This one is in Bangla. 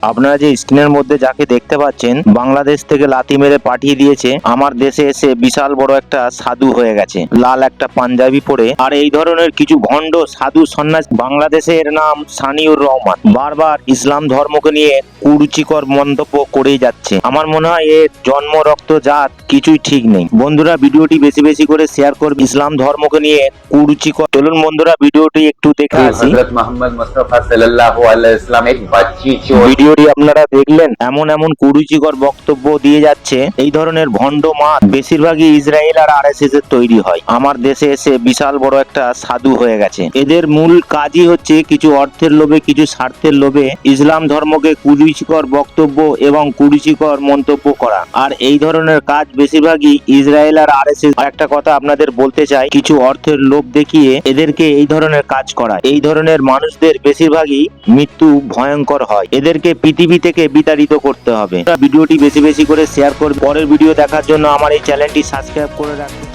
আপনারা যে স্ক্রিনের মধ্যে যাকে দেখতে পাচ্ছেন বাংলাদেশ থেকে লাথি মেরে পাঠিয়ে দিয়েছে আমার দেশে এসে বিশাল বড় একটা সাধু হয়ে গেছে, লাল একটা পাঞ্জাবি পরে। আর এই ধরনের কিছু ভণ্ড সাধু সন্ন্যাস, বাংলাদেশের নাম সানিউর রহমান, বারবার ইসলাম ধর্মকে নিয়ে কুরুচিকর মন্তব্য করেই যাচ্ছে। আমার মনে হয় এর জন্ম, রক্ত, জাত কিছুই ঠিক নেই। বন্ধুরা ভিডিওটি বেশি বেশি করে শেয়ার করবে। ইসলাম ধর্মকে নিয়ে কুরুচিকর, চলুন বন্ধুরা ভিডিওটি একটু দেখে আসি। হযরত মুহাম্মদ মুস্তাফা সাল্লাল্লাহু আলাইহি ওয়াসাল্লাম এক বাচ্চি চোর। ভিডিওটি আপনারা দেখলেন, এমন এমন কুরুচিকর বক্তব্য দিয়ে যাচ্ছে। এই ধরনের ভণ্ড মাত বেশিরভাগই ইসরায়েল আর আরএসএস এর তৈরি হয়। আমার দেশে এসে বিশাল বড় একটা সাধু হয়ে গেছে। এদের মূল কাজই হচ্ছে কিছু অর্থের লোভে, কিছু স্বার্থের লোভে ইসলাম ধর্মকে কুরুচিকর বক্তব্য এবং কুরুচিকর মন্তব্য করা। আর এই ধরনের কাজ বেশিরভাগই ইসরায়েল আর আরএসএস। আর একটা কথা আপনাদের বলতে চাই, কিছু অর্থের লোভ দেখিয়ে এদেরকে এই ধরনের কাজ করা। এই ধরনের মানুষদের বেশিরভাগই মৃত্যু ভয়ঙ্কর হয়। এদেরকে পৃথিবী থেকে বিতাড়িত করতে হবে। ভিডিওটি বেশি বেশি করে শেয়ার করবে। পরের ভিডিও দেখার জন্য আমার এই চ্যানেলটি সাবস্ক্রাইব করে রাখুন।